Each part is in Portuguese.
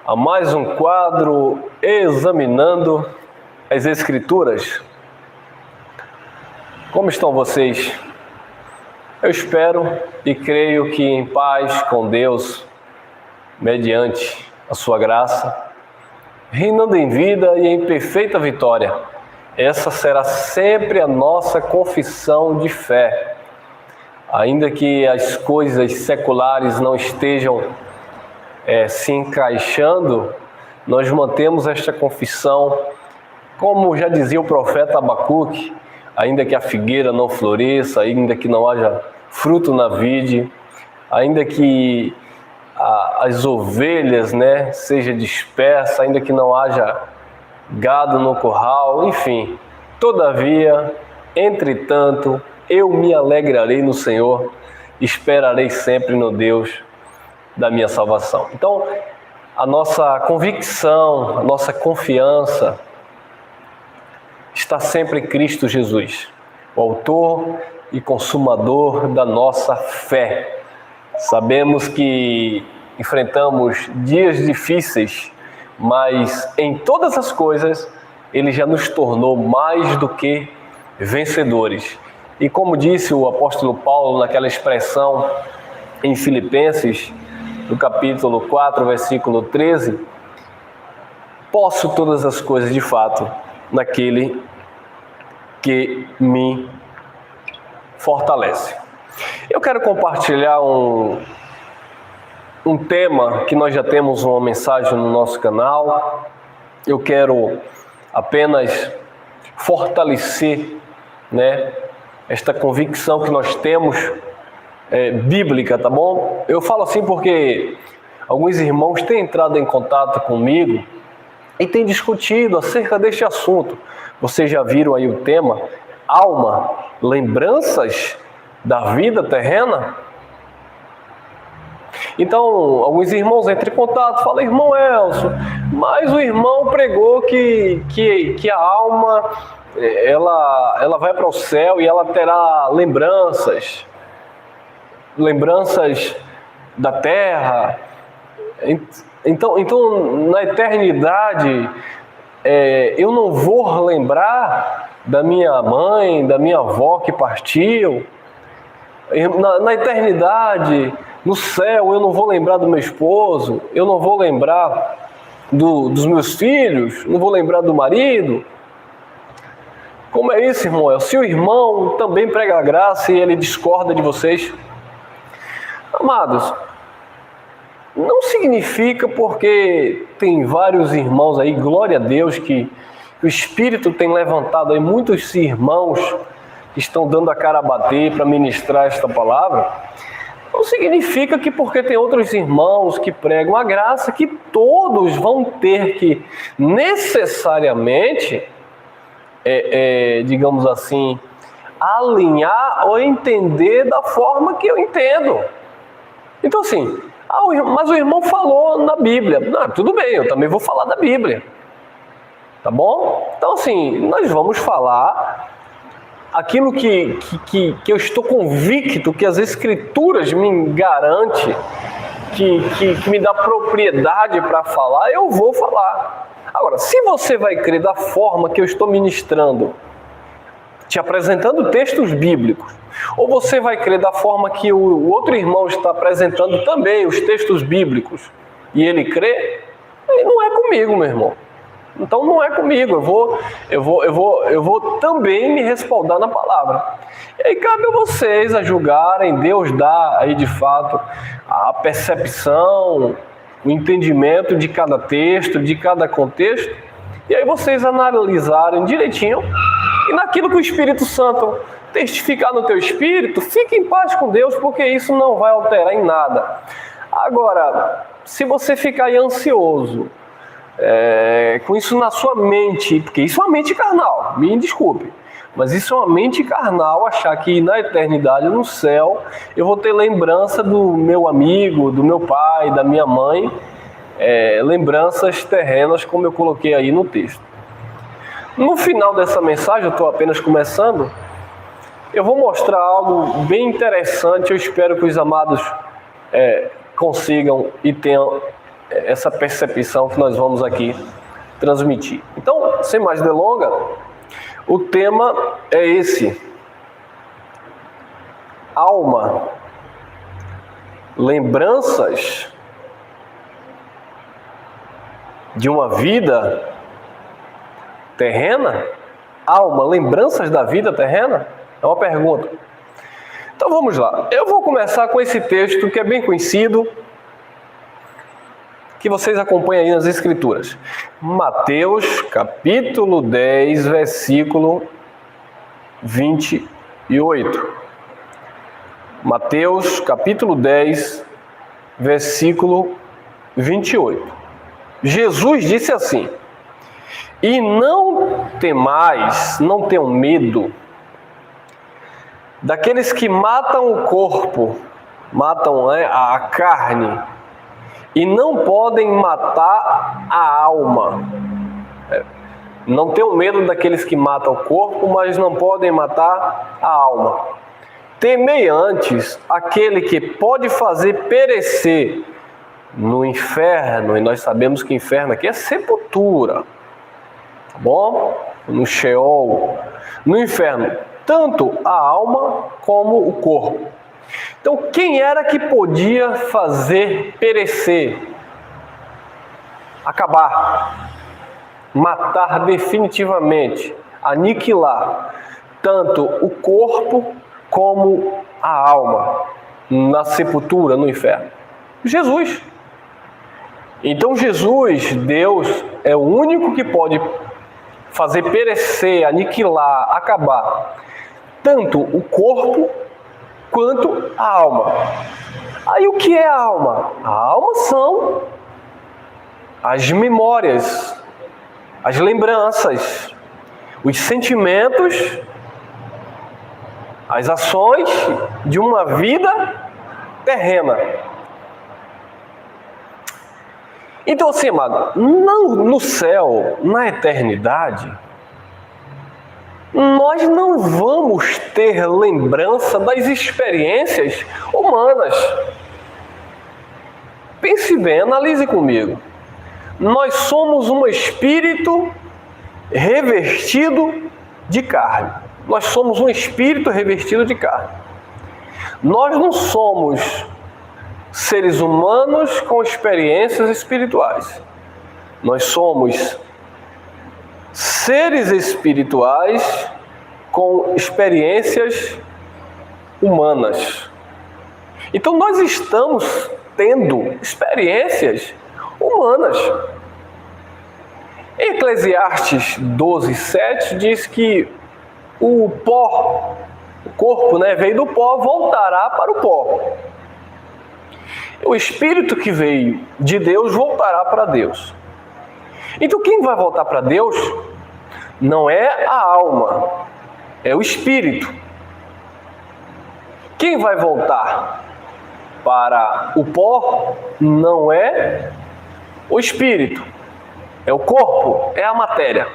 A mais um quadro examinando as Escrituras. Como estão vocês? Eu espero e creio que em paz com Deus, mediante a sua graça, reinando em vida e em perfeita vitória. Essa será sempre a nossa confissão de fé. Ainda que as coisas seculares não estejam se encaixando, nós mantemos esta confissão, como já dizia o profeta Abacuque, ainda que a figueira não floresça, ainda que não haja fruto na vide, ainda que as ovelhas seja dispersa, ainda que não haja gado no curral, enfim, todavia, entretanto, eu me alegrarei no Senhor, esperarei sempre no Deus da minha salvação. Então, a nossa convicção, a nossa confiança está sempre em Cristo Jesus, o autor e consumador da nossa fé. Sabemos que enfrentamos dias difíceis, mas em todas as coisas Ele já nos tornou mais do que vencedores. E como disse o apóstolo Paulo naquela expressão em Filipenses, no capítulo 4, versículo 13, posso todas as coisas de fato naquele que me fortalece. Eu quero compartilhar um tema que nós já temos uma mensagem no nosso canal. Eu quero apenas fortalecer, esta convicção que nós temos bíblica, tá bom? Eu falo assim porque alguns irmãos têm entrado em contato comigo e têm discutido acerca deste assunto. Vocês já viram aí o tema, alma, lembranças da vida terrena? Então, alguns irmãos entram em contato, falam, irmão Elcio, mas o irmão pregou que a alma, ela vai para o céu e ela terá lembranças da terra. Então na eternidade, eu não vou lembrar da minha mãe, da minha avó que partiu. Na eternidade, no céu, eu não vou lembrar do meu esposo, eu não vou lembrar dos meus filhos, não vou lembrar do marido. Como é isso, irmão? Se o irmão também prega a graça e ele discorda de vocês, amados, não significa porque tem vários irmãos aí, glória a Deus, que o Espírito tem levantado aí muitos irmãos que estão dando a cara a bater para ministrar esta palavra. Não significa que porque tem outros irmãos que pregam a graça, que todos vão ter que necessariamente, digamos assim, alinhar ou entender da forma que eu entendo. Então assim, mas o irmão falou na Bíblia. Não, tudo bem, eu também vou falar da Bíblia. Tá bom? Então assim, nós vamos falar aquilo que eu estou convicto, que as Escrituras me garantem, que me dá propriedade para falar, eu vou falar. Agora, se você vai crer da forma que eu estou ministrando, te apresentando textos bíblicos, ou você vai crer da forma que o outro irmão está apresentando também os textos bíblicos, e ele crê, aí não é comigo, meu irmão. Então não é comigo, eu vou também me respaldar na palavra. E aí cabe a vocês a julgarem, Deus dá aí de fato a percepção, o entendimento de cada texto, de cada contexto, e aí vocês analisarem direitinho, e naquilo que o Espírito Santo testificar no teu espírito, fique em paz com Deus, porque isso não vai alterar em nada. Agora, se você ficar aí ansioso, com isso na sua mente, porque isso é uma mente carnal, me desculpe, mas isso é uma mente carnal, achar que na eternidade, no céu, eu vou ter lembrança do meu amigo, do meu pai, da minha mãe, lembranças terrenas, como eu coloquei aí no texto. No final dessa mensagem, eu estou apenas começando, eu vou mostrar algo bem interessante. Eu espero que os amados consigam e tenham essa percepção que nós vamos aqui transmitir. Então, sem mais delonga, o tema é esse: alma, lembranças de uma vida terrena? Alma, lembranças da vida terrena? É uma pergunta. Então vamos lá. Eu vou começar com esse texto que é bem conhecido, que vocês acompanham aí nas Escrituras. Mateus, capítulo 10, versículo 28. Mateus, capítulo 10, versículo 28. Jesus disse assim: e não temais, não tenham medo daqueles que matam o corpo, matam a carne, e não podem matar a alma. Não tenham medo daqueles que matam o corpo, mas não podem matar a alma. Temei antes aquele que pode fazer perecer no inferno, e nós sabemos que inferno aqui é sepultura, tá bom? No Sheol, no inferno, tanto a alma como o corpo. Então, quem era que podia fazer perecer, acabar, matar definitivamente, aniquilar tanto o corpo como a alma na sepultura, no inferno? Jesus. Então Jesus, Deus, é o único que pode fazer perecer, aniquilar, acabar tanto o corpo quanto a alma. Aí o que é a alma? A alma são as memórias, as lembranças, os sentimentos, as ações de uma vida terrena. Então, assim, amado, no céu, na eternidade, nós não vamos ter lembrança das experiências humanas. Pense bem, analise comigo. Nós somos um espírito revestido de carne. Nós somos um espírito revestido de carne. Nós não somos seres humanos com experiências espirituais. Nós somos seres espirituais com experiências humanas. Então nós estamos tendo experiências humanas. Em Eclesiastes 12:7 diz que o pó, o corpo, veio do pó, voltará para o pó. O espírito que veio de Deus voltará para Deus. Então quem vai voltar para Deus não é a alma, é o espírito. Quem vai voltar para o pó não é o espírito, é o corpo, é a matéria.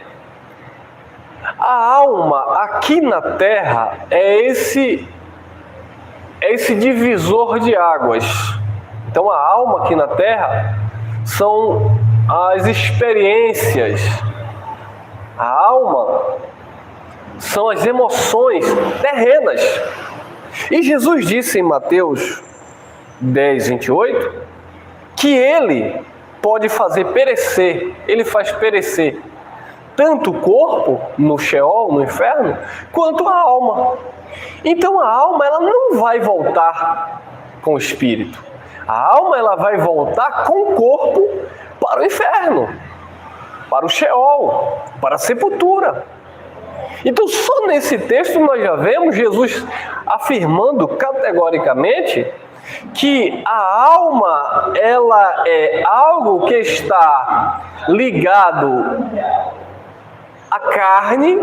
A alma aqui na terra é esse divisor de águas. Então a alma aqui na terra são as experiências. A alma são as emoções terrenas. E Jesus disse em Mateus 10:28 que Ele pode fazer perecer, Ele faz perecer tanto o corpo no Sheol, no inferno, quanto a alma. Então a alma ela não vai voltar com o espírito. A alma ela vai voltar com o corpo para o inferno, para o Sheol, para a sepultura. Então só nesse texto nós já vemos Jesus afirmando categoricamente que a alma ela é algo que está ligado à carne,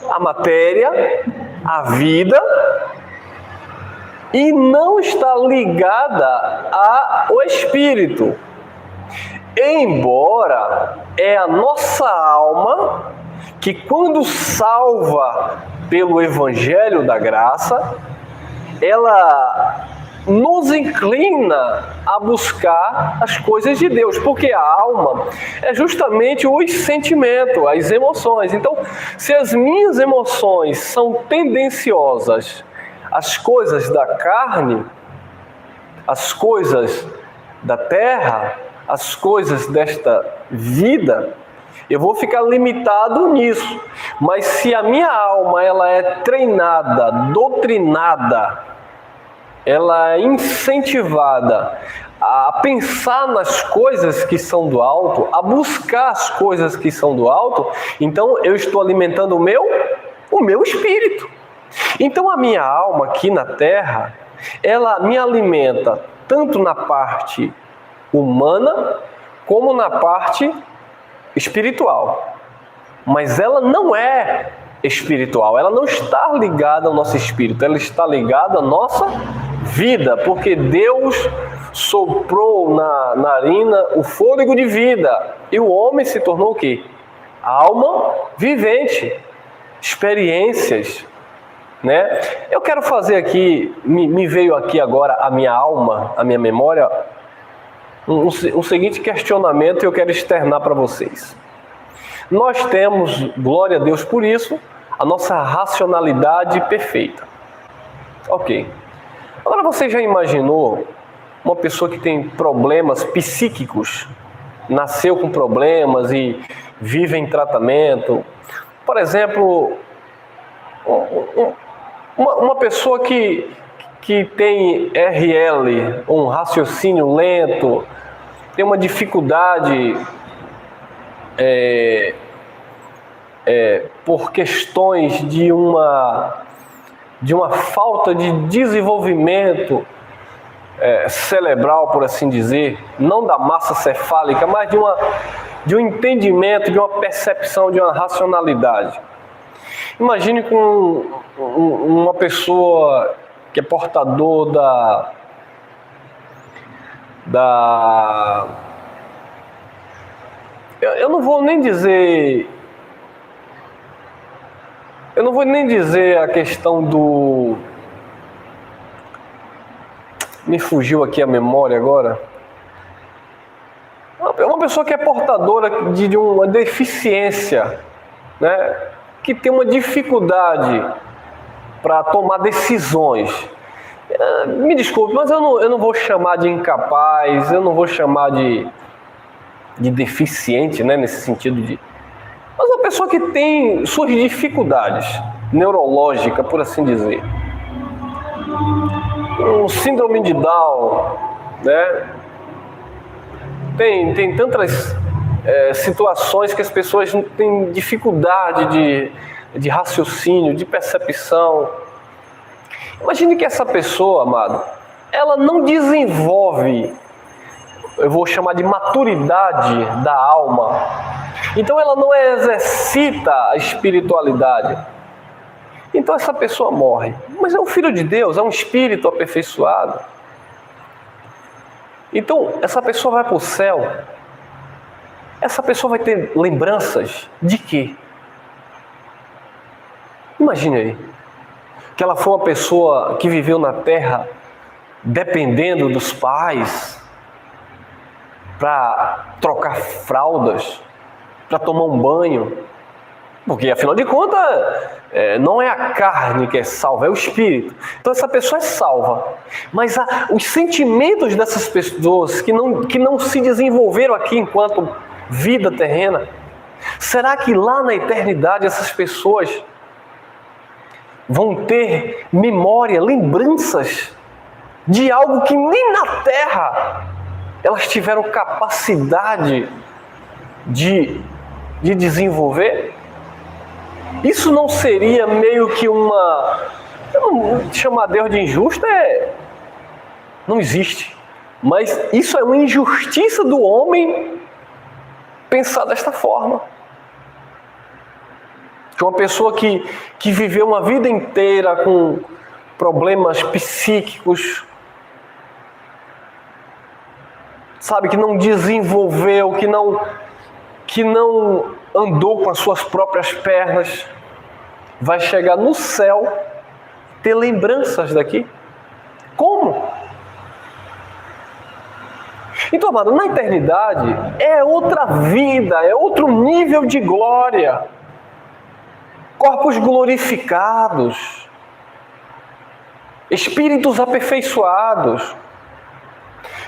à matéria, à vida, e não está ligada ao espírito. Embora é a nossa alma que, quando salva pelo Evangelho da Graça, ela nos inclina a buscar as coisas de Deus, porque a alma é justamente os sentimentos, as emoções. Então, se as minhas emoções são tendenciosas às coisas da carne, às coisas da terra, às coisas desta vida, eu vou ficar limitado nisso. Mas se a minha alma ela é treinada, doutrinada, ela é incentivada a pensar nas coisas que são do alto, a buscar as coisas que são do alto, então eu estou alimentando o meu espírito. Então a minha alma aqui na terra, ela me alimenta tanto na parte humana como na parte espiritual. Mas ela não é espiritual, ela não está ligada ao nosso espírito, ela está ligada à nossa vida, porque Deus soprou na narina o fôlego de vida e o homem se tornou o quê? Alma vivente, experiências, né? Eu quero fazer aqui, me veio aqui agora a minha alma, a minha memória, um seguinte questionamento e eu quero externar para vocês. Nós temos, glória a Deus por isso, a nossa racionalidade perfeita. Ok. Agora você já imaginou uma pessoa que tem problemas psíquicos, nasceu com problemas e vive em tratamento? Por exemplo, uma pessoa que tem RL, um raciocínio lento, tem uma dificuldade por questões de uma falta de desenvolvimento cerebral, por assim dizer, não da massa cefálica, mas de um entendimento, de uma percepção, de uma racionalidade. Imagine com uma pessoa que é portador eu não vou nem dizer a questão do... Me fugiu aqui a memória agora. Uma pessoa que é portadora de uma deficiência, né? Que tem uma dificuldade para tomar decisões. Me desculpe, mas eu não vou chamar de incapaz, eu não vou chamar de deficiente, né? Nesse sentido de... Mas uma pessoa que tem suas dificuldades neurológicas, por assim dizer. Um síndrome de Down, né? Tem tantas situações que as pessoas têm dificuldade de raciocínio, de percepção. Imagine que essa pessoa, amado, ela não desenvolve, eu vou chamar de maturidade da alma. Então ela não exercita a espiritualidade. Então essa pessoa morre. Mas é um filho de Deus, é um espírito aperfeiçoado. Então essa pessoa vai para o céu. Essa pessoa vai ter lembranças de quê? Imagine aí. Que ela foi uma pessoa que viveu na terra dependendo dos pais para trocar fraldas, para tomar um banho, porque afinal de contas não é a carne que é salva, é o espírito. Então essa pessoa é salva, mas os sentimentos dessas pessoas que não se desenvolveram aqui enquanto vida terrena, será que lá na eternidade essas pessoas vão ter memória, lembranças de algo que nem na terra elas tiveram capacidade de desenvolver? Isso não seria meio que uma... Eu não chamar Deus de injusto, não existe. Mas isso é uma injustiça do homem pensar desta forma. Que uma pessoa que viveu uma vida inteira com problemas psíquicos, sabe, que não desenvolveu, que não andou com as suas próprias pernas, vai chegar no céu, ter lembranças daqui? Como? Então, amado, na eternidade é outra vida, é outro nível de glória. Corpos glorificados, espíritos aperfeiçoados.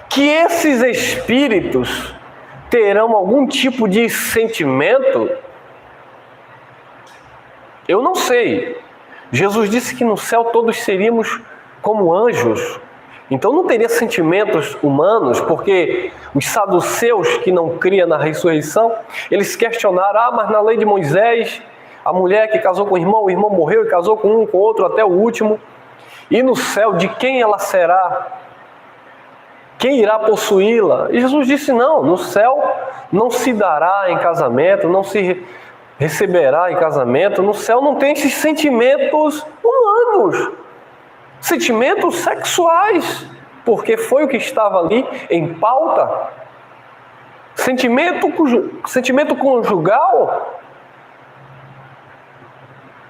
Que esses espíritos terão algum tipo de sentimento? Eu não sei. Jesus disse que no céu todos seríamos como anjos. Então não teria sentimentos humanos, porque os saduceus que não criam na ressurreição, eles questionaram, mas na lei de Moisés, a mulher que casou com o irmão morreu e casou com um, com outro, até o último. E no céu, de quem ela será? Quem irá possuí-la? E Jesus disse, não, no céu não se dará em casamento, não se receberá em casamento. No céu não tem esses sentimentos humanos, sentimentos sexuais, porque foi o que estava ali em pauta. Sentimento conjugal,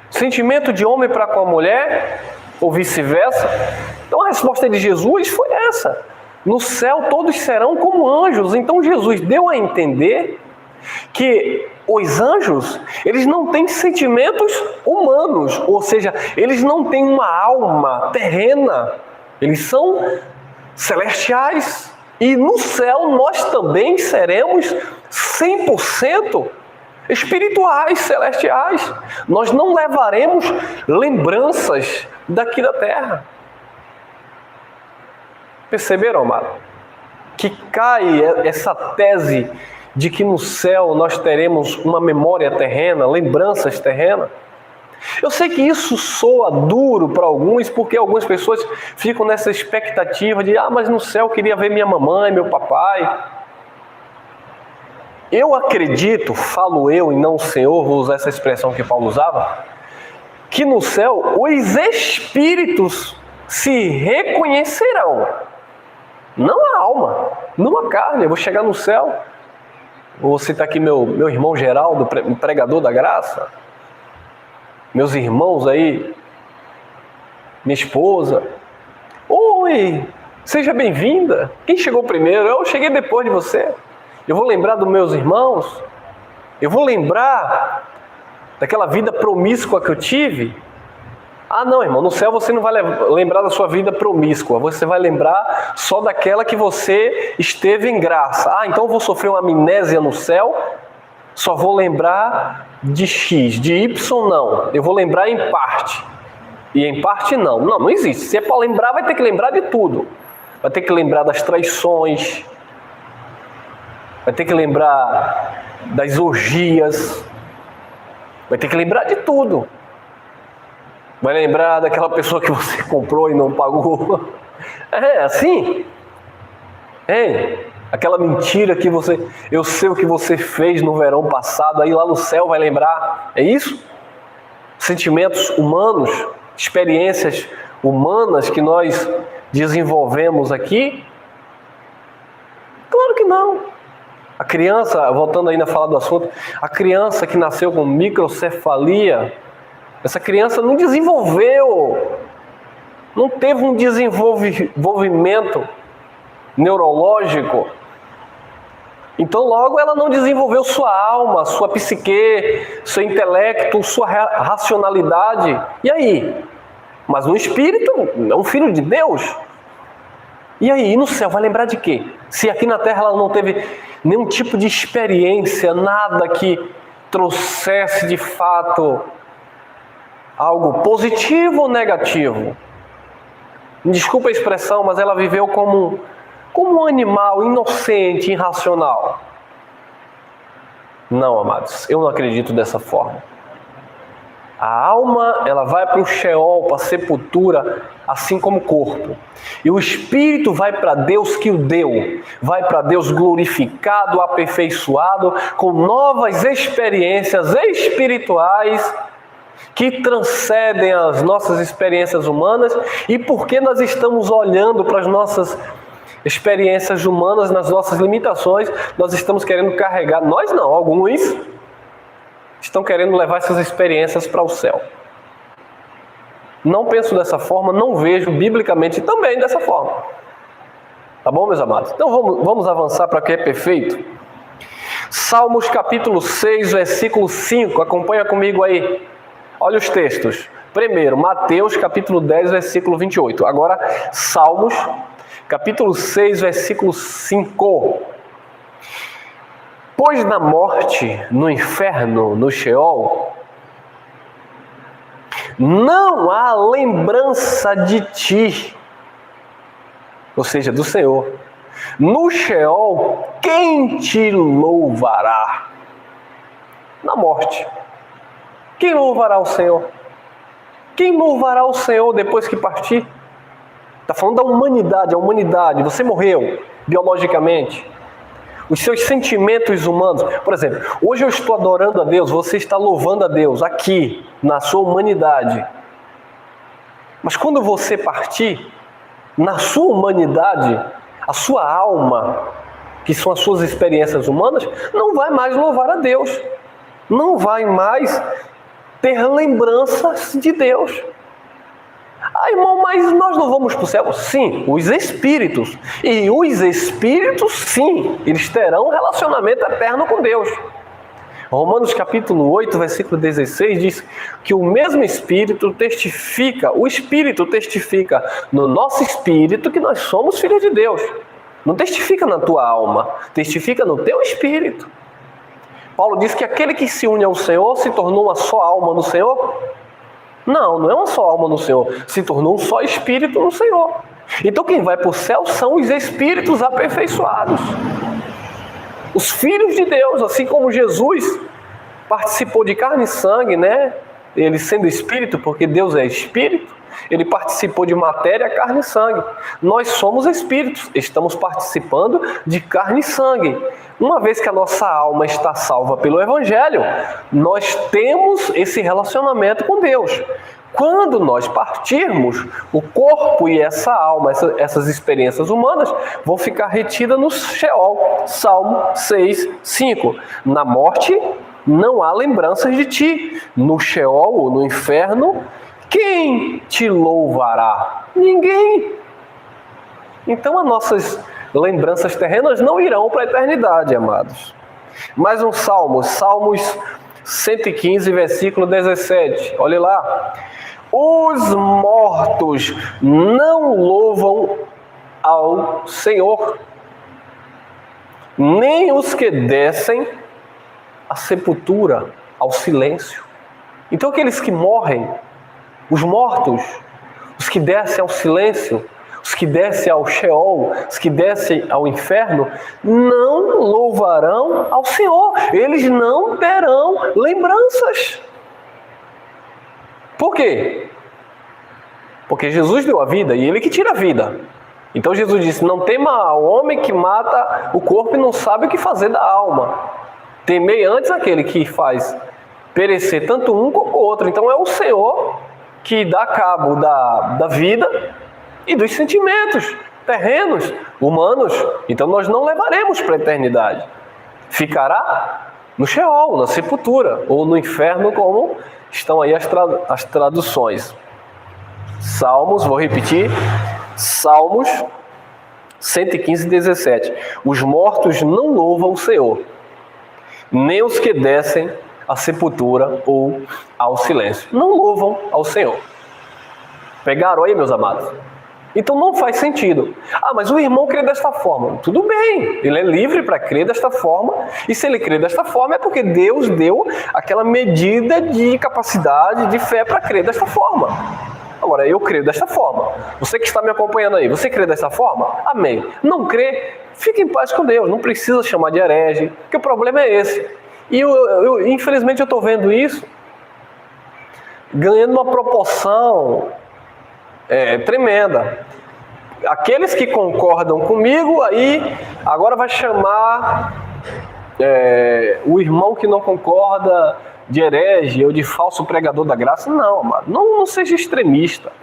sentimento de homem para com a mulher, ou vice-versa. Então a resposta de Jesus foi essa: no céu todos serão como anjos. Então Jesus deu a entender que os anjos, eles não têm sentimentos humanos, ou seja, eles não têm uma alma terrena, eles são celestiais. E no céu nós também seremos 100% espirituais, celestiais. Nós não levaremos lembranças daqui da terra. Perceberam, amado? Que cai essa tese de que no céu nós teremos uma memória terrena, lembranças terrenas. Eu sei que isso soa duro para alguns, porque algumas pessoas ficam nessa expectativa de mas no céu eu queria ver minha mamãe, meu papai. Eu acredito, falo eu e não o Senhor, vou usar essa expressão que Paulo usava, que no céu os espíritos se reconhecerão. Não a alma, não a carne. Eu vou chegar no céu, vou citar aqui meu irmão Geraldo, pregador da graça, meus irmãos aí, minha esposa. Oi, seja bem-vinda. Quem chegou primeiro? Eu cheguei depois de você. Eu vou lembrar dos meus irmãos, eu vou lembrar daquela vida promíscua que eu tive. Não, irmão, no céu você não vai lembrar da sua vida promíscua, você vai lembrar só daquela que você esteve em graça. Então eu vou sofrer uma amnésia no céu, só vou lembrar de X, de Y não, eu vou lembrar em parte. E em parte não existe. Se é para lembrar, vai ter que lembrar de tudo. Vai ter que lembrar das traições, vai ter que lembrar das orgias, vai ter que lembrar de tudo. Vai lembrar daquela pessoa que você comprou e não pagou. É assim? Aquela mentira que eu sei o que você fez no verão passado, aí lá no céu vai lembrar. É isso? Sentimentos humanos, experiências humanas que nós desenvolvemos aqui? Claro que não. A criança, voltando ainda a falar do assunto, a criança que nasceu com microcefalia, essa criança não desenvolveu, não teve um desenvolvimento neurológico. Então logo ela não desenvolveu sua alma, sua psique, seu intelecto, sua racionalidade. E aí? Mas no espírito é um filho de Deus. E aí, no céu vai lembrar de quê? Se aqui na terra ela não teve nenhum tipo de experiência, nada que trouxesse de fato algo positivo ou negativo. Desculpa a expressão, mas ela viveu como um animal inocente, irracional. Não, amados, eu não acredito dessa forma. A alma, ela vai para o Sheol, para a sepultura, assim como o corpo. E o espírito vai para Deus que o deu. Vai para Deus glorificado, aperfeiçoado, com novas experiências espirituais que transcendem as nossas experiências humanas. E porque nós estamos olhando para as nossas experiências humanas, nas nossas limitações, nós estamos querendo carregar, nós não, alguns estão querendo levar essas experiências para o céu. Não penso dessa forma, não vejo biblicamente também dessa forma. Tá bom, meus amados? Então vamos avançar para que é perfeito. Salmos capítulo 6, versículo 5. Acompanha comigo aí. Olha os textos. Primeiro, Mateus capítulo 10, versículo 28. Agora, Salmos capítulo 6, versículo 5. Pois na morte, no inferno, no Sheol, não há lembrança de ti, ou seja, do Senhor. No Sheol, quem te louvará? Na morte, quem louvará o Senhor? Quem louvará o Senhor depois que partir? Está falando da humanidade, a humanidade. Você morreu biologicamente. Os seus sentimentos humanos. Por exemplo, hoje eu estou adorando a Deus, você está louvando a Deus aqui, na sua humanidade. Mas quando você partir, na sua humanidade, a sua alma, que são as suas experiências humanas, não vai mais louvar a Deus. Não vai mais ter lembranças de Deus. Ah, irmão, mas nós não vamos para o céu? Sim, os espíritos. E os espíritos, sim, eles terão um relacionamento eterno com Deus. Romanos capítulo 8, versículo 16 diz que o mesmo Espírito testifica, o Espírito testifica no nosso espírito que nós somos filhos de Deus. Não testifica na tua alma, testifica no teu espírito. Paulo diz que aquele que se une ao Senhor se tornou uma só alma no Senhor. Não é uma só alma no Senhor, se tornou um só espírito no Senhor. Então quem vai para o céu são os espíritos aperfeiçoados. Os filhos de Deus, assim como Jesus participou de carne e sangue, né? Ele sendo espírito, porque Deus é espírito, ele participou de matéria, carne e sangue. Nós somos espíritos, estamos participando de carne e sangue. Uma vez que a nossa alma está salva pelo Evangelho, nós temos esse relacionamento com Deus. Quando nós partirmos, o corpo e essa alma, essas experiências humanas, vão ficar retidas no Sheol. Salmo 6, 5. Na morte, não há lembranças de ti. No Sheol, ou no inferno, quem te louvará? Ninguém. Então as nossas lembranças terrenas não irão para a eternidade, amados. Mais um salmo, Salmos 115, versículo 17. Olha lá. Os mortos não louvam ao Senhor, nem os que descem à sepultura, ao silêncio. Então aqueles que morrem, os mortos, os que descem ao silêncio, os que descem ao Sheol, os que descem ao inferno, não louvarão ao Senhor. Eles não terão lembranças. Por quê? Porque Jesus deu a vida e Ele que tira a vida. Então Jesus disse, não tema ao homem que mata o corpo e não sabe o que fazer da alma. Temei antes aquele que faz perecer tanto um como o outro. Então é o Senhor que dá cabo da vida e dos sentimentos terrenos, humanos. Então nós não levaremos para a eternidade. Ficará no Sheol, na sepultura, ou no inferno, como estão aí as traduções. Salmos, vou repetir, Salmos 115, 17. Os mortos não louvam o Senhor, nem os que descem à sepultura ou ao silêncio. Não louvam ao Senhor. Pegaram aí, meus amados? Então não faz sentido. Ah, mas o irmão crê desta forma. Tudo bem, ele é livre para crer desta forma. E se ele crê desta forma é porque Deus deu aquela medida de capacidade, de fé para crer desta forma. Agora, eu creio desta forma. Você que está me acompanhando aí, você crê desta forma? Amém. Não crê? Fique em paz com Deus. Não precisa chamar de herege, porque o problema é esse. E infelizmente eu estou vendo isso ganhando uma proporção tremenda. Aqueles que concordam comigo, aí agora vai chamar o irmão que não concorda de herege ou de falso pregador da graça. Não, amado, não seja extremista.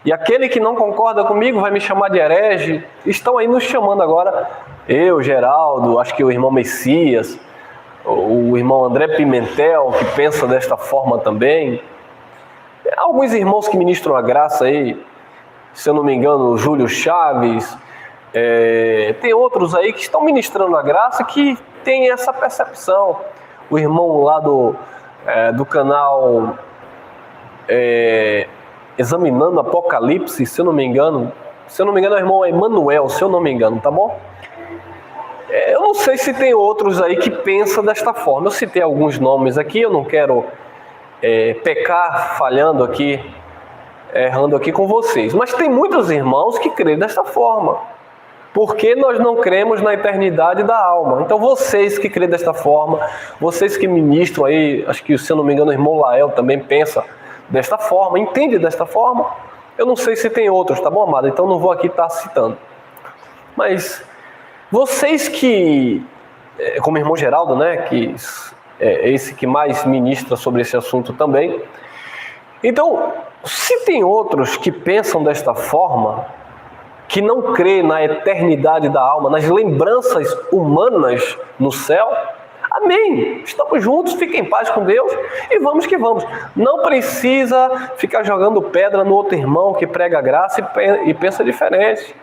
E aquele que não concorda comigo vai me chamar de herege. Estão aí nos chamando agora, eu, Geraldo, acho que o irmão Messias, o irmão André Pimentel, que pensa desta forma também. Alguns irmãos que ministram a graça aí, se eu não me engano, o Júlio Chaves, Tem outros aí que estão ministrando a graça que tem essa percepção. O irmão lá do canal Examinando Apocalipse, se eu não me engano, é o irmão Emanuel, se eu não me engano, tá bom? Eu não sei se tem outros aí que pensam desta forma. Eu citei alguns nomes aqui, eu não quero pecar falhando aqui, errando aqui com vocês. Mas tem muitos irmãos que creem desta forma. Porque nós não cremos na eternidade da alma. Então vocês que creem desta forma, vocês que ministram aí, acho que se eu não me engano o irmão Lael também pensa desta forma, entende desta forma. Eu não sei se tem outros, tá bom, amado? Então não vou aqui estar citando. Mas vocês que, como o irmão Geraldo, né, que é esse que mais ministra sobre esse assunto também. Então, se tem outros que pensam desta forma, que não crê na eternidade da alma, nas lembranças humanas no céu, amém, estamos juntos, fiquem em paz com Deus e vamos que vamos. Não precisa ficar jogando pedra no outro irmão que prega a graça e pensa diferente.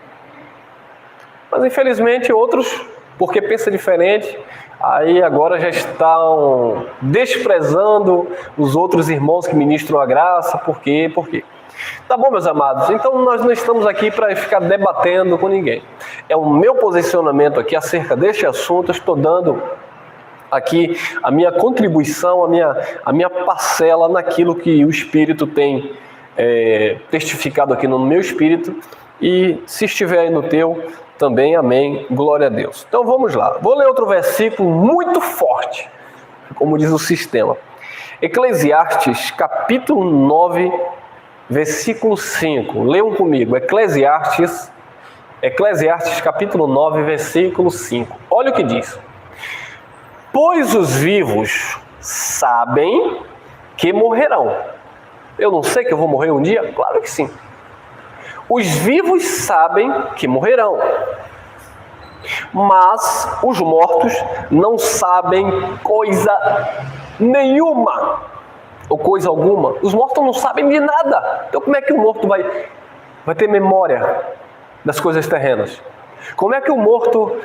Mas infelizmente outros, porque pensa diferente, aí agora já estão desprezando os outros irmãos que ministram a graça. Por quê? Por quê? Tá bom, meus amados? Então nós não estamos aqui para ficar debatendo com ninguém. É o meu posicionamento aqui acerca deste assunto. Eu estou dando aqui a minha contribuição, a minha parcela naquilo que o Espírito tem testificado aqui no meu espírito. E se estiver aí no teu, também amém, glória a Deus. Então vamos lá. Vou ler outro versículo muito forte, como diz o sistema. Eclesiastes, capítulo 9, versículo 5, leiam comigo, Eclesiastes capítulo 9, versículo 5. Olha o que diz. Pois os vivos sabem que morrerão. Eu não sei que eu vou morrer um dia? Claro que sim. Os vivos sabem que morrerão, mas os mortos não sabem coisa nenhuma. Ou coisa alguma. Os mortos não sabem de nada. Então como é que o morto vai ter memória das coisas terrenas? Como é que o morto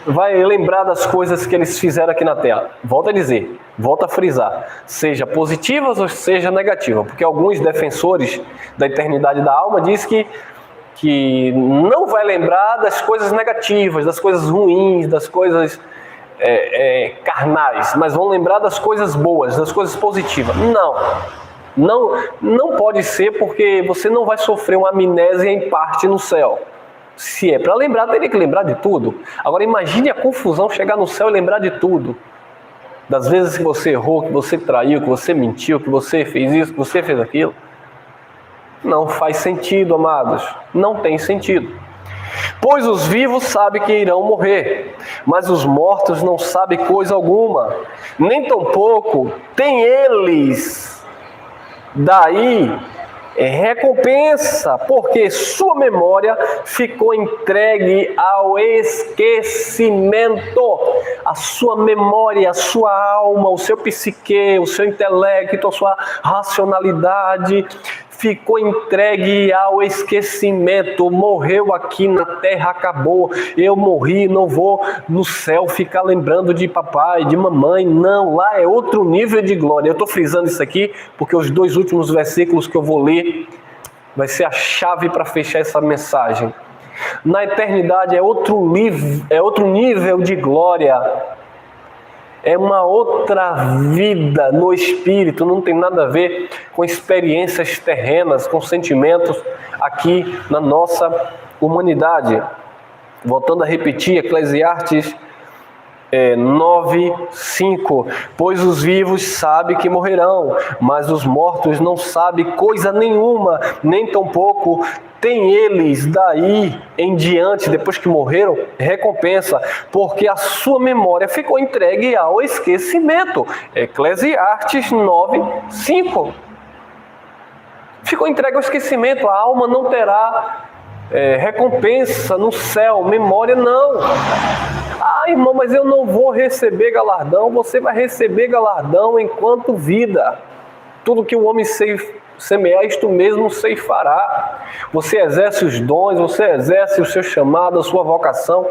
vai lembrar das coisas que eles fizeram aqui na Terra? Volto a dizer, volto a frisar, seja positivas ou seja negativas, porque alguns defensores da eternidade da alma dizem que não vai lembrar das coisas negativas, das coisas ruins, das coisas carnais, mas vão lembrar das coisas boas, das coisas positivas. Não pode ser, porque você não vai sofrer uma amnésia em parte no céu. Se é para lembrar, teria que lembrar de tudo. Agora imagine a confusão chegar no céu e lembrar de tudo. Das vezes que você errou, que você traiu, que você mentiu, que você fez isso, que você fez aquilo. Não faz sentido, amados. Não tem sentido. Pois os vivos sabem que irão morrer, mas os mortos não sabem coisa alguma, nem tampouco têm eles daí recompensa, porque sua memória ficou entregue ao esquecimento. A sua memória, a sua alma, o seu psique, o seu intelecto, a sua racionalidade ficou entregue ao esquecimento. Morreu aqui na terra, acabou. Eu morri, não vou no céu ficar lembrando de papai, de mamãe. Não, lá é outro nível de glória. Eu estou frisando isso aqui porque os 2 últimos versículos que eu vou ler vai ser a chave para fechar essa mensagem. Na eternidade é outro nível de glória. É uma outra vida no espírito, não tem nada a ver com experiências terrenas, com sentimentos aqui na nossa humanidade. Voltando a repetir, Eclesiastes 9, 5. Pois os vivos sabem que morrerão, mas os mortos não sabem coisa nenhuma, nem tampouco tem eles daí em diante, depois que morreram, recompensa, porque a sua memória ficou entregue ao esquecimento. Eclesiastes 9, 5. Ficou entregue ao esquecimento, a alma não terá recompensa no céu, memória não. Ah, irmão, mas eu não vou receber galardão. Você vai receber galardão enquanto vida. Tudo que o homem semeais, tu mesmo ceifará. Você exerce os dons, você exerce o seu chamado, a sua vocação.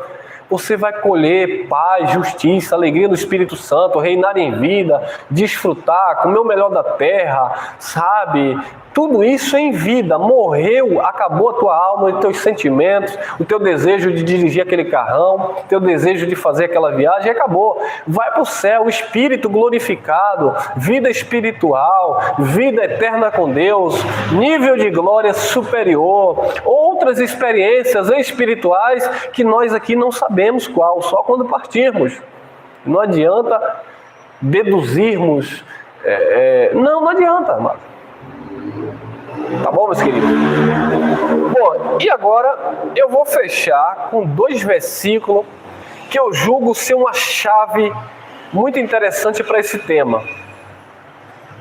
Você vai colher paz, justiça, alegria do Espírito Santo, reinar em vida, desfrutar, comer o melhor da terra, sabe? Tudo isso em vida. Morreu, acabou a tua alma, os teus sentimentos, o teu desejo de dirigir aquele carrão, o teu desejo de fazer aquela viagem, acabou. Vai para o céu, espírito glorificado, vida espiritual, vida eterna com Deus, nível de glória superior, outras experiências espirituais que nós aqui não sabemos qual, só quando partirmos. Não adianta deduzirmos, não adianta, amado. Tá bom, meus queridos? Bom, e agora eu vou fechar com 2 versículos que eu julgo ser uma chave muito interessante para esse tema.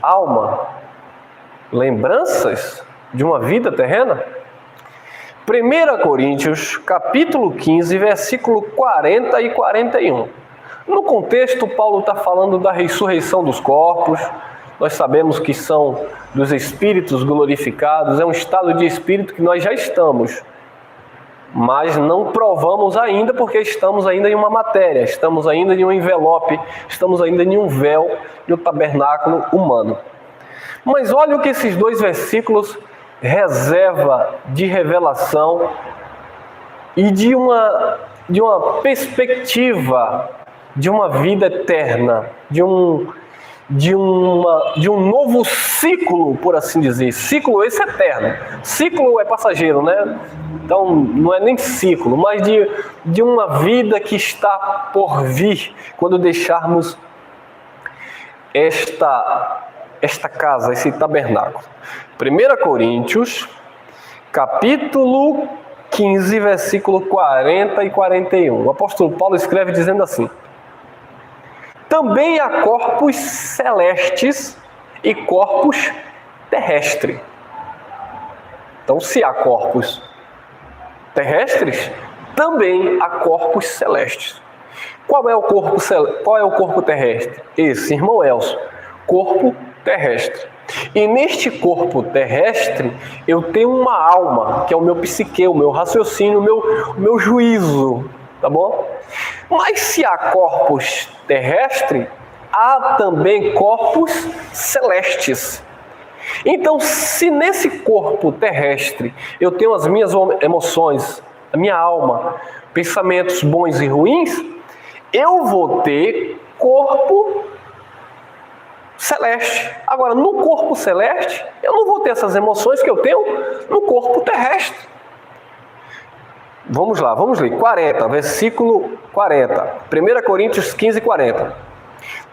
Alma, lembranças de uma vida terrena? 1 Coríntios, capítulo 15, versículo 40 e 41. No contexto, Paulo está falando da ressurreição dos corpos. Nós sabemos que são dos espíritos glorificados, é um estado de espírito que nós já estamos, mas não provamos ainda porque estamos ainda em uma matéria, estamos ainda em um envelope, estamos ainda em um véu no tabernáculo humano. Mas olha o que esses 2 versículos reserva de revelação e de uma perspectiva de uma vida eterna, de um novo ciclo, por assim dizer. Ciclo esse eterno. Ciclo é passageiro, né? Então não é nem ciclo, mas de uma vida que está por vir quando deixarmos esta casa, esse tabernáculo. 1 Coríntios, capítulo 15, versículo 40 e 41. O apóstolo Paulo escreve dizendo assim: também há corpos celestes e corpos terrestres. Então, se há corpos terrestres, também há corpos celestes. Qual é o corpo terrestre? Esse, irmão Elcio, corpo terrestre. E neste corpo terrestre, eu tenho uma alma, que é o meu psique, o meu raciocínio, o meu juízo, tá bom? Mas se há corpos terrestres, há também corpos celestes. Então, se nesse corpo terrestre eu tenho as minhas emoções, a minha alma, pensamentos bons e ruins, eu vou ter corpo celeste. Agora, no corpo celeste, eu não vou ter essas emoções que eu tenho no corpo terrestre. Vamos lá, vamos ler. 40, versículo 40. 1 Coríntios 15, 40.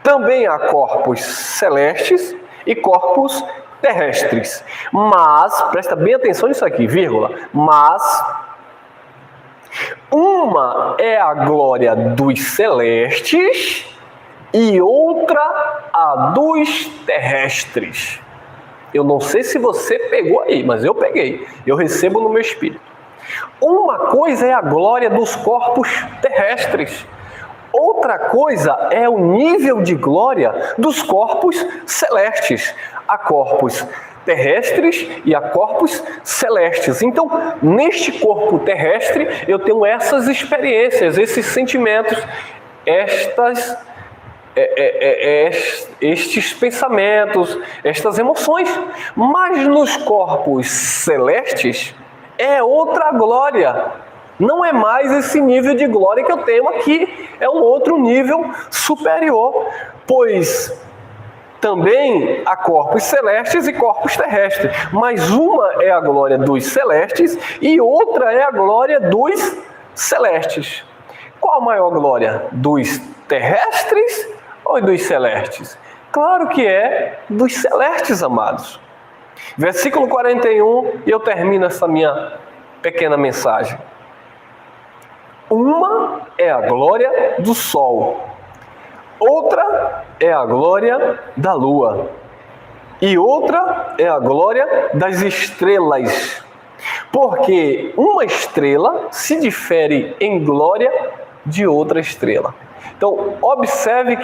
Também há corpos celestes e corpos terrestres. Mas, presta bem atenção nisso aqui, vírgula. Mas, uma é a glória dos celestes e outra a dos terrestres. Eu não sei se você pegou aí, mas eu peguei. Eu recebo no meu espírito. Uma coisa é a glória dos corpos terrestres. Outra coisa é o nível de glória dos corpos celestes. Há corpos terrestres e há corpos celestes. Então, neste corpo terrestre, eu tenho essas experiências, esses sentimentos, estes pensamentos, estas emoções. Mas nos corpos celestes é outra glória. Não é mais esse nível de glória que eu tenho aqui. É um outro nível superior. Pois também há corpos celestes e corpos terrestres. Mas uma é a glória dos celestes e outra é a glória dos celestes. Qual a maior glória? Dos terrestres ou dos celestes? Claro que é dos celestes, amados. Versículo 41, e eu termino essa minha pequena mensagem. Uma é a glória do sol, outra é a glória da lua, e outra é a glória das estrelas. Porque uma estrela se difere em glória de outra estrela. Então, observe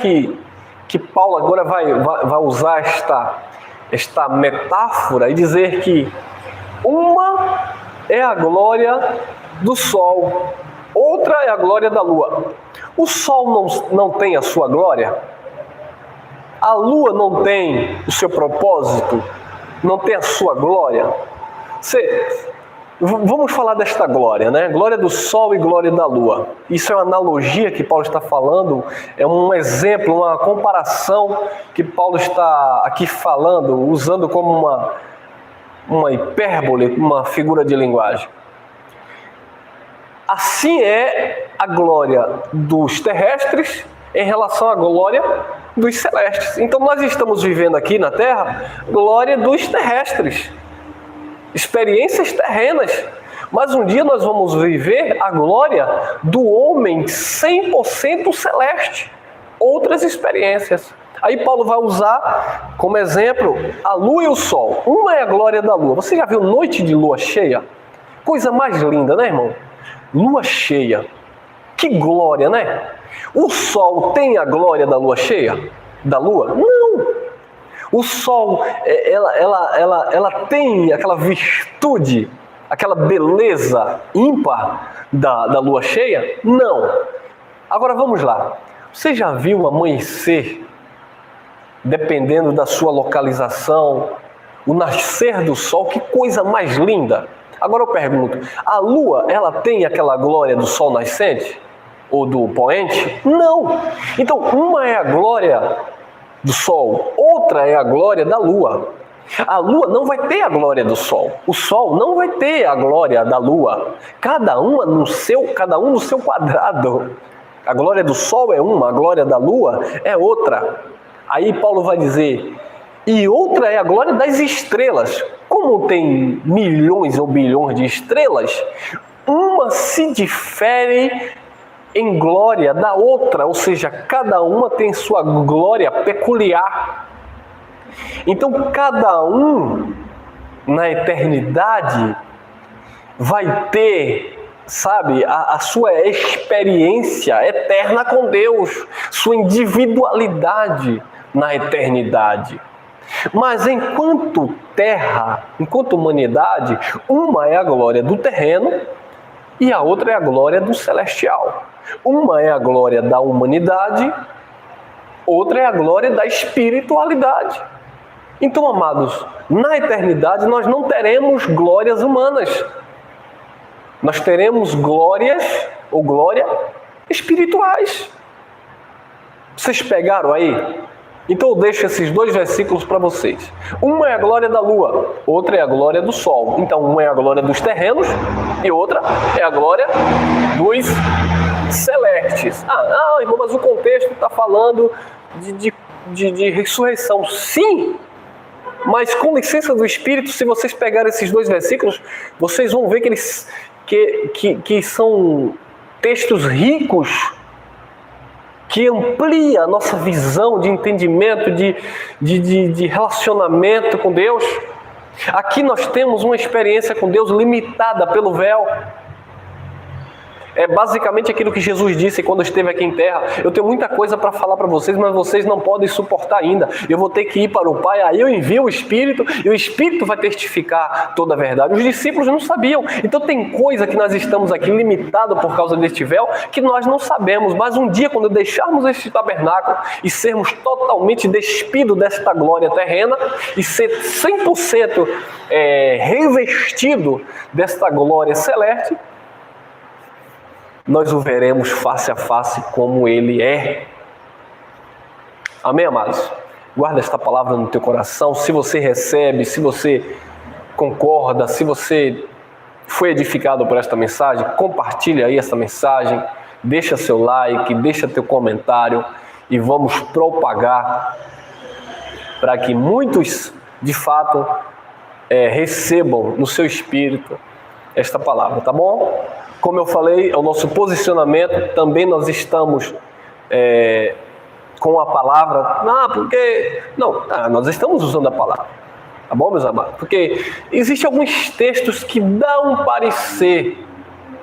que Paulo agora vai usar esta metáfora e dizer que uma é a glória do sol, outra é a glória da lua. O sol não tem a sua glória? A lua não tem o seu propósito? Não tem a sua glória? Vamos falar desta glória, né? Glória do sol e glória da lua. Isso é uma analogia que Paulo está falando, é um exemplo, uma comparação que Paulo está aqui falando, usando como uma hipérbole, uma figura de linguagem. Assim é a glória dos terrestres em relação à glória dos celestes. Então nós estamos vivendo aqui na Terra glória dos terrestres, experiências terrenas, mas um dia nós vamos viver a glória do homem 100% celeste, outras experiências. Aí Paulo vai usar como exemplo a lua e o sol. Uma é a glória da lua. Você já viu noite de lua cheia? Coisa mais linda, né, irmão? Lua cheia. Que glória, né? O sol tem a glória da lua cheia? Da lua? Não. O sol, ela tem aquela virtude, aquela beleza ímpar da lua cheia? Não. Agora vamos lá. Você já viu amanhecer, dependendo da sua localização, o nascer do sol? Que coisa mais linda! Agora eu pergunto, a lua, ela tem aquela glória do sol nascente? Ou do poente? Não! Então, uma é a glória do sol, outra é a glória da lua. A lua não vai ter a glória do sol, o sol não vai ter a glória da lua. Cada um no seu quadrado. A glória do sol é uma, a glória da lua é outra. Aí Paulo vai dizer, e outra é a glória das estrelas. Como tem milhões ou bilhões de estrelas, uma se difere em glória da outra, ou seja, cada uma tem sua glória peculiar. Então, cada um na eternidade vai ter, sabe, a sua experiência eterna com Deus, sua individualidade na eternidade. Mas enquanto terra, enquanto humanidade, uma é a glória do terreno e a outra é a glória do celestial. Uma é a glória da humanidade, outra é a glória da espiritualidade. Então, amados, na eternidade nós não teremos glórias humanas. Nós teremos glórias ou glória espirituais. Vocês pegaram aí? Então eu deixo esses dois versículos para vocês. Uma é a glória da lua, outra é a glória do sol. Então uma é a glória dos terrenos e outra é a glória dos celestes. Irmão, mas o contexto está falando de ressurreição. Sim, mas com licença do Espírito, se vocês pegarem esses dois versículos, vocês vão ver que são textos ricos, que amplia a nossa visão de entendimento, de relacionamento com Deus. Aqui nós temos uma experiência com Deus limitada pelo véu. É basicamente aquilo que Jesus disse quando esteve aqui em terra. Eu tenho muita coisa para falar para vocês, mas vocês não podem suportar ainda. Eu vou ter que ir para o Pai, aí eu envio o Espírito, e o Espírito vai testificar toda a verdade. Os discípulos não sabiam. Então tem coisa que nós estamos aqui limitado por causa deste véu, que nós não sabemos. Mas um dia, quando deixarmos este tabernáculo e sermos totalmente despidos desta glória terrena e ser 100% revestido desta glória celeste, nós o veremos face a face como Ele é. Amém, amados? Guarda esta palavra no teu coração. Se você recebe, se você concorda, se você foi edificado por esta mensagem, compartilha aí essa mensagem, deixa seu like, deixa teu comentário e vamos propagar para que muitos, de fato, recebam no seu espírito esta palavra, tá bom? Como eu falei, é o nosso posicionamento. Também nós estamos com a palavra. Nós estamos usando a palavra. Tá bom, meus amados? Porque existem alguns textos que dão parecer.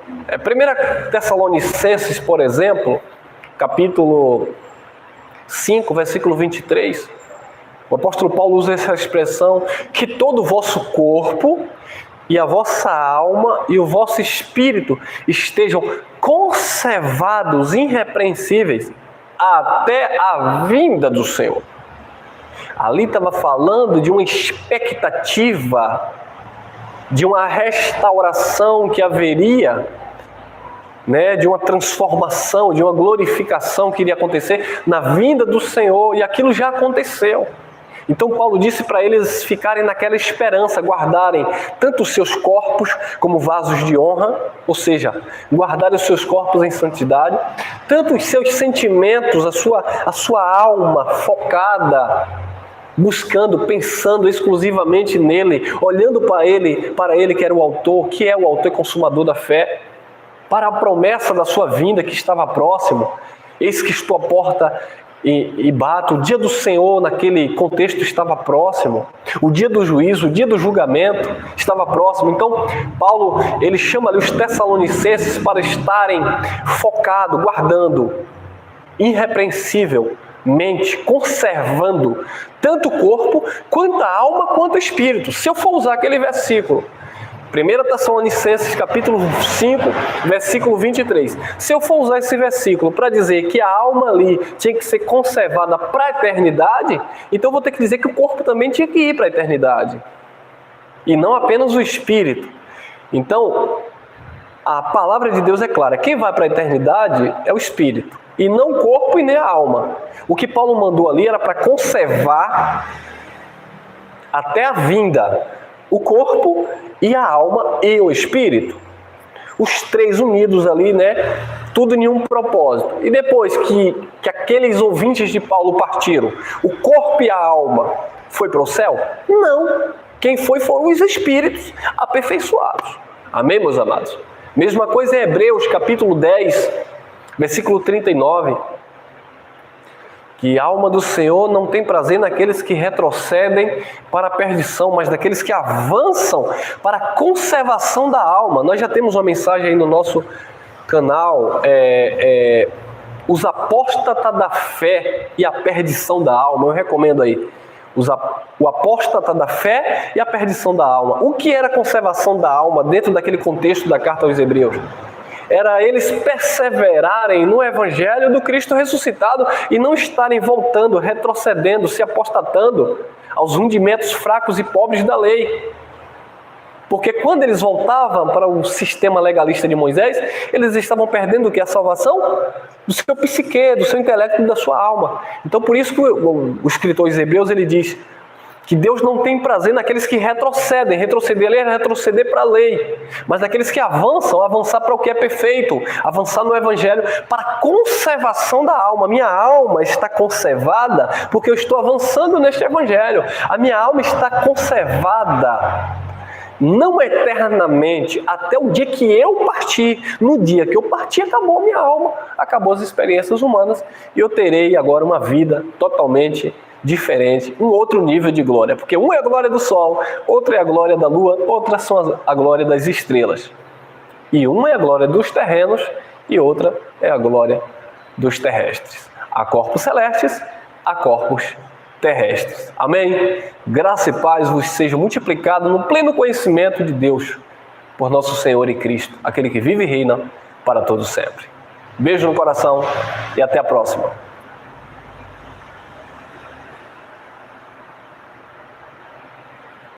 1 Tessalonicenses, por exemplo, capítulo 5, versículo 23. O apóstolo Paulo usa essa expressão, que todo o vosso corpo e a vossa alma e o vosso espírito estejam conservados, irrepreensíveis, até a vinda do Senhor. Ali estava falando de uma expectativa, de uma restauração que haveria, de uma transformação, de uma glorificação que iria acontecer na vinda do Senhor, e aquilo já aconteceu. Então Paulo disse para eles ficarem naquela esperança, guardarem tanto os seus corpos como vasos de honra, ou seja, guardarem os seus corpos em santidade, tanto os seus sentimentos, a sua alma focada, buscando, pensando exclusivamente nele, olhando para ele que era o autor, que é o autor e consumador da fé, para a promessa da sua vinda que estava próximo. Eis que estou à porta e bato. O dia do Senhor naquele contexto estava próximo. O dia do juízo, o dia do julgamento estava próximo. Então Paulo, ele chama ali os tessalonicenses para estarem focados, guardando, irrepreensivelmente, conservando tanto o corpo, quanto a alma, quanto o espírito. Se eu for usar aquele versículo, 1 Tessalonicenses capítulo 5, versículo 23. Se eu for usar esse versículo para dizer que a alma ali tinha que ser conservada para a eternidade, então eu vou ter que dizer que o corpo também tinha que ir para a eternidade. E não apenas o espírito. Então, a palavra de Deus é clara. Quem vai para a eternidade é o espírito, e não o corpo e nem a alma. O que Paulo mandou ali era para conservar até a vinda o corpo e a alma e o espírito. Os três unidos ali, tudo em um propósito. E depois que aqueles ouvintes de Paulo partiram, o corpo e a alma foi para o céu? Não. Quem foram os espíritos aperfeiçoados. Amém, meus amados? Mesma coisa em Hebreus capítulo 10, versículo 39. Que a alma do Senhor não tem prazer naqueles que retrocedem para a perdição, mas naqueles que avançam para a conservação da alma. Nós já temos uma mensagem aí no nosso canal, os apóstatas da fé e a perdição da alma. Eu recomendo aí, o apóstata da fé e a perdição da alma. O que era a conservação da alma dentro daquele contexto da carta aos Hebreus? Era eles perseverarem no Evangelho do Cristo ressuscitado e não estarem voltando, retrocedendo, se apostatando aos rudimentos fracos e pobres da lei. Porque quando eles voltavam para o sistema legalista de Moisés, eles estavam perdendo o que? A salvação do seu psique, do seu intelecto e da sua alma. Então por isso que o escritor aos Hebreus, ele diz que Deus não tem prazer naqueles que retrocedem. Retroceder ali é retroceder para a lei. Mas naqueles que avançar para o que é perfeito. Avançar no Evangelho para a conservação da alma. Minha alma está conservada porque eu estou avançando neste Evangelho. A minha alma está conservada, não eternamente, até o dia que eu partir. No dia que eu partir, acabou a minha alma, acabou as experiências humanas e eu terei agora uma vida totalmente diferente, um outro nível de glória, porque um é a glória do sol, outro é a glória da lua, outra são a glória das estrelas, e uma é a glória dos terrenos e outra é a glória dos terrestres. Há corpos celestes, há corpos terrestres. Amém? Graça e paz vos sejam multiplicados no pleno conhecimento de Deus, por nosso Senhor e Cristo, aquele que vive e reina para todo sempre. Beijo no coração e até a próxima.